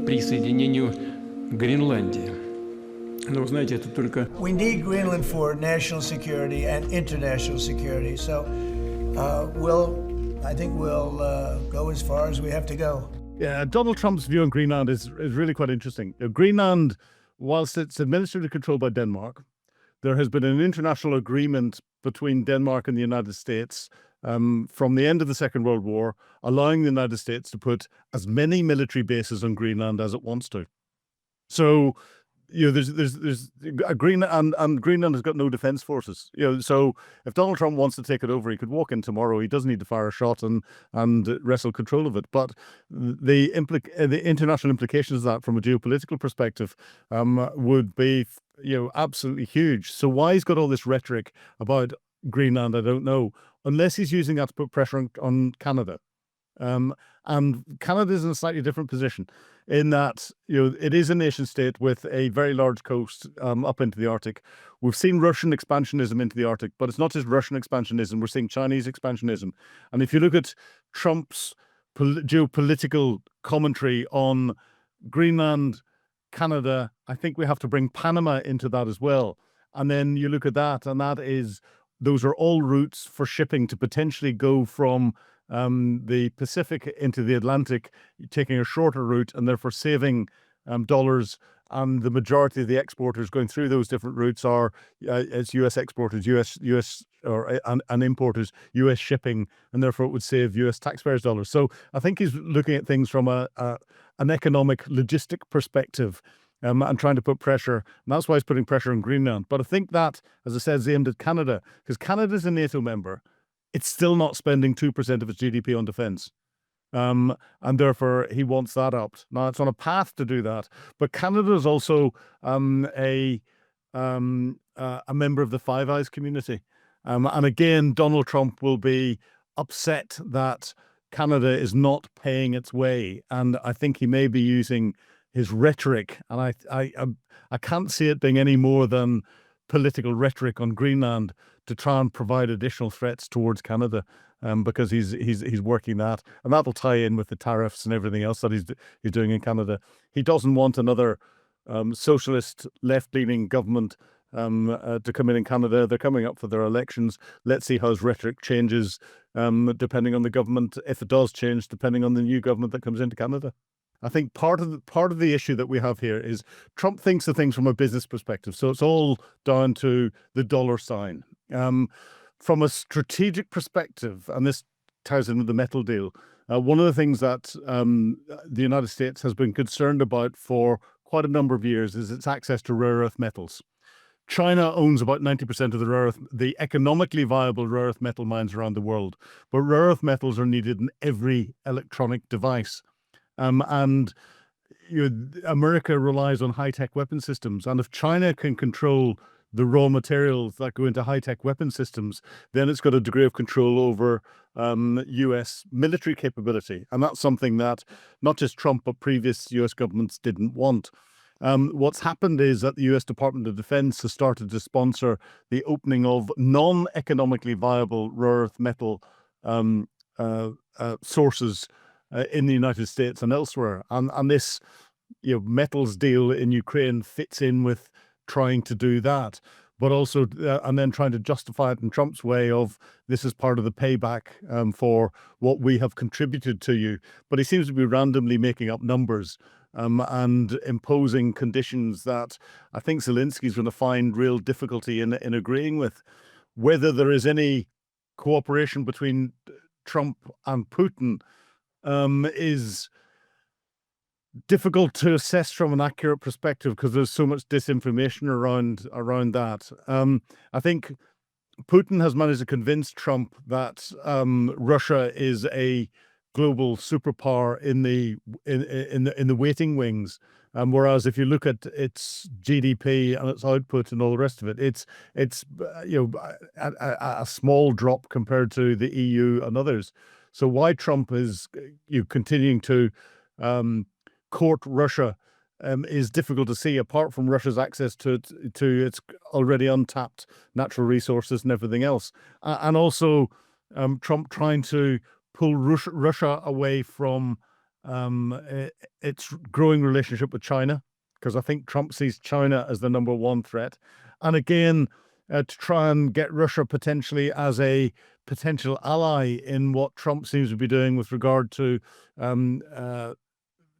присоединению Гренландии. Но вы знаете, это только... We need Greenland for national security and international security. So I think we'll go as far as we have to go. Yeah, Donald Trump's view on Greenland is really quite interesting. Greenland, whilst it's administratively controlled by Denmark, there has been an international agreement between Denmark and the United States from the end of the Second World War, allowing the United States to put as many military bases on Greenland as it wants to. So, there's a Greenland, and Greenland has got no defense forces. So if Donald Trump wants to take it over, he could walk in tomorrow. He doesn't need to fire a shot and wrestle control of it. But the international implications of that, from a geopolitical perspective, would be absolutely huge. So why he's got all this rhetoric about Greenland, I don't know, unless he's using that to put pressure on Canada. And Canada is in a slightly different position in that, it is a nation state with a very large coast up into the Arctic. We've seen Russian expansionism into the Arctic, but it's not just Russian expansionism. We're seeing Chinese expansionism. And if you look at Trump's geopolitical commentary on Greenland, Canada, I think we have to bring Panama into that as well. And then you look at that, and those are all routes for shipping to potentially go from the Pacific into the Atlantic, taking a shorter route and therefore saving dollars. And the majority of the exporters going through those different routes are as U.S. exporters, and importers, U.S. shipping, and therefore it would save U.S. taxpayers dollars. So I think he's looking at things from an economic logistic perspective. And trying to put pressure, and that's why he's putting pressure on Greenland. But I think that, as I said, is aimed at Canada, because Canada's a NATO member. It's still not spending 2% of its GDP on defense. And therefore, he wants that upped. Now, it's on a path to do that. But Canada is also a member of the Five Eyes community. And again, Donald Trump will be upset that Canada is not paying its way. And I think he may be using his rhetoric, and I can't see it being any more than political rhetoric on Greenland to try and provide additional threats towards Canada, because he's working that, and that'll tie in with the tariffs and everything else that he's doing in Canada. He doesn't want another socialist left-leaning government to come in Canada. They're coming up for their elections. Let's see how his rhetoric changes, depending on the government, if it does change, depending on the new government that comes into Canada. I think part of the issue that we have here is Trump thinks of things from a business perspective. So it's all down to the dollar sign. From a strategic perspective, and this ties in with the metal deal, one of the things that the United States has been concerned about for quite a number of years is its access to rare earth metals. China owns about 90% of the economically viable rare earth metal mines around the world, but rare earth metals are needed in every electronic device. And America relies on high-tech weapon systems. And if China can control the raw materials that go into high-tech weapon systems, then it's got a degree of control over U.S. military capability. And that's something that not just Trump, but previous U.S. governments didn't want. What's happened is that the U.S. Department of Defense has started to sponsor the opening of non-economically viable rare earth metal sources in the United States and elsewhere, and this metals deal in Ukraine fits in with trying to do that, but also and then trying to justify it in Trump's way of this is part of the payback for what we have contributed to you. But he seems to be randomly making up numbers and imposing conditions that I think Zelensky's going to find real difficulty in agreeing with. Whether there is any cooperation between Trump and Putin is difficult to assess from an accurate perspective because there's so much disinformation around that. I think Putin has managed to convince Trump that Russia is a global superpower in the waiting wings, whereas if you look at its GDP and its output and all the rest of it, it's a small drop compared to the EU and others. So why Trump is continuing to court Russia is difficult to see, apart from Russia's access to its already untapped natural resources and everything else. And also Trump trying to pull Russia away from its growing relationship with China, because I think Trump sees China as the number one threat. And again, to try and get Russia potentially as a potential ally in what Trump seems to be doing with regard to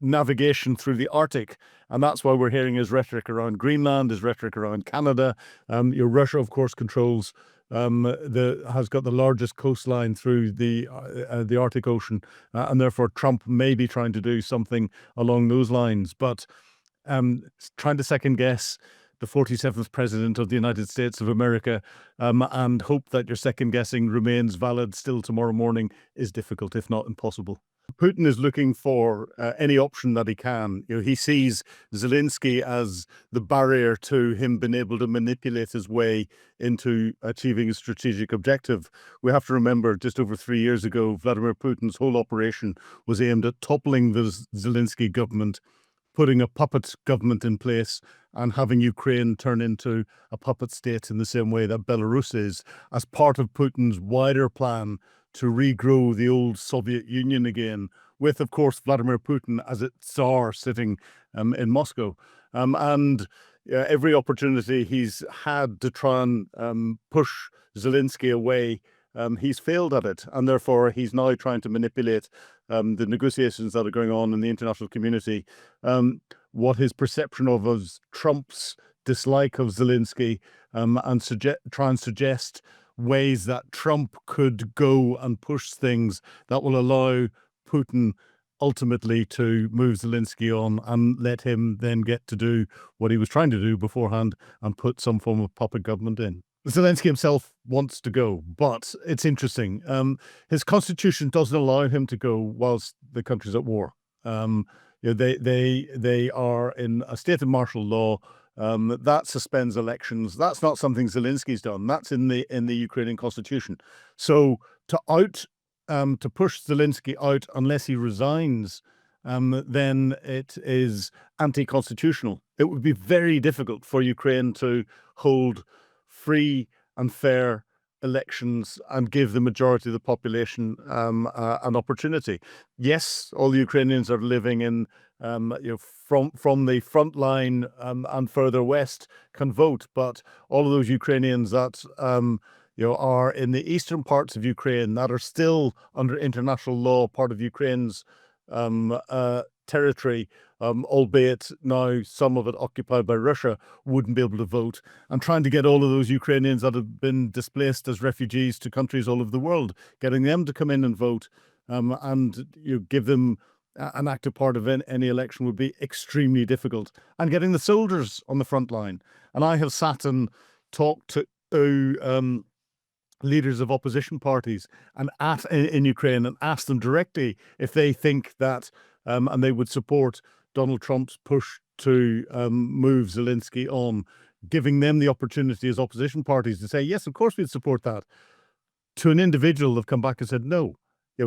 navigation through the Arctic. And that's why we're hearing his rhetoric around Greenland, his rhetoric around Canada. Russia, of course, controls has got the largest coastline through the Arctic Ocean, and therefore Trump may be trying to do something along those lines. But trying to second guess the 47th president of the United States of America and hope that your second guessing remains valid still tomorrow morning is difficult, if not impossible. Putin is looking for any option that he can. He sees Zelensky as the barrier to him being able to manipulate his way into achieving a strategic objective. We have to remember, just over 3 years ago, Vladimir Putin's whole operation was aimed at toppling the Zelensky government, putting a puppet government in place, and having Ukraine turn into a puppet state in the same way that Belarus is, as part of Putin's wider plan to regrow the old Soviet Union again, with, of course, Vladimir Putin as its Tsar sitting in Moscow. And every opportunity he's had to try and push Zelensky away, he's failed at it. And therefore, he's now trying to manipulate the negotiations that are going on in the international community. What his perception of as Trump's dislike of Zelensky, and try and suggest ways that Trump could go and push things that will allow Putin ultimately to move Zelensky on and let him then get to do what he was trying to do beforehand and put some form of puppet government in. Zelensky himself wants to go, but it's interesting. His constitution doesn't allow him to go whilst the country's at war. They are in a state of martial law. That suspends elections. That's not something Zelensky's done. That's in the Ukrainian constitution. So to push Zelensky out unless he resigns, then it is anti-constitutional. It would be very difficult for Ukraine to hold free and fair elections and give the majority of the population an opportunity. Yes, all the Ukrainians are living in from the front line and further west can vote, but all of those Ukrainians that are in the eastern parts of Ukraine that are still under international law, part of Ukraine's territory, albeit now some of it occupied by Russia, wouldn't be able to vote. And trying to get all of those Ukrainians that have been displaced as refugees to countries all over the world, getting them to come in and vote, and give them an active part of any election would be extremely difficult. And getting the soldiers on the front line. And I have sat and talked to leaders of opposition parties and in Ukraine and asked them directly if they think that and they would support Donald Trump's push to move Zelensky on, giving them the opportunity as opposition parties to say, yes, of course we'd support that. To an individual, they've come back and said, no.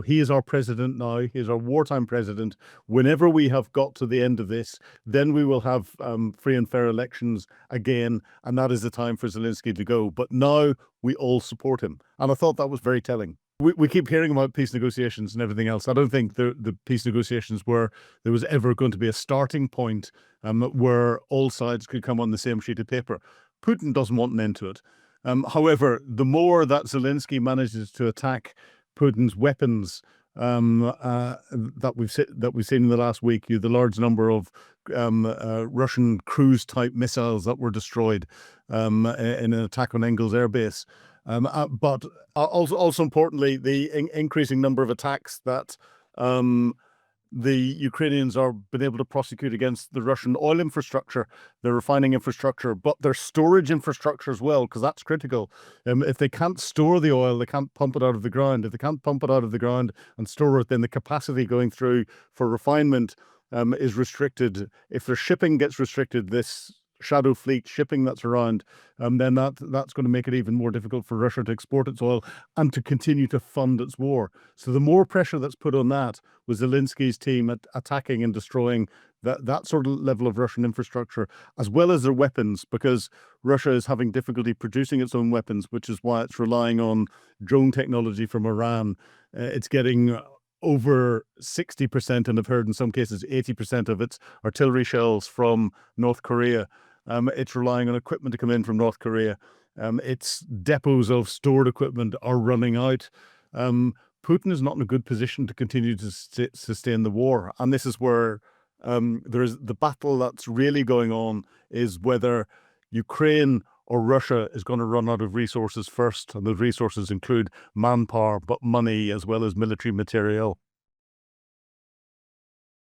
He is our president now. He is our wartime president. Whenever we have got to the end of this, then we will have free and fair elections again, and that is the time for Zelensky to go. But now we all support him. And I thought that was very telling. We keep hearing about peace negotiations and everything else. I don't think the peace negotiations were there was ever going to be a starting point where all sides could come on the same sheet of paper. Putin doesn't want an end to it. However, the more that Zelensky manages to attack Putin's weapons that we've seen in the last week, the large number of Russian cruise-type missiles that were destroyed in an attack on Engels Air Base. But also importantly, the increasing number of attacks that the Ukrainians are been able to prosecute against the Russian oil infrastructure, their refining infrastructure, but their storage infrastructure as well, because that's critical. If they can't store the oil, they can't pump it out of the ground. If they can't pump it out of the ground and store it, then the capacity going through for refinement is restricted. If their shipping gets restricted, this shadow fleet shipping that's around, then that's going to make it even more difficult for Russia to export its oil and to continue to fund its war. So the more pressure that's put on that, with Zelensky's team attacking and destroying that sort of level of Russian infrastructure, as well as their weapons, because Russia is having difficulty producing its own weapons, which is why it's relying on drone technology from Iran. It's getting over 60%, and I've heard in some cases 80% of its artillery shells from North Korea. It's relying on equipment to come in from North Korea. Its depots of stored equipment are running out. Putin is not in a good position to continue to sustain the war. And this is where there's the battle that's really going on, is whether Ukraine or Russia is going to run out of resources first. And those resources include manpower, but money as well as military material.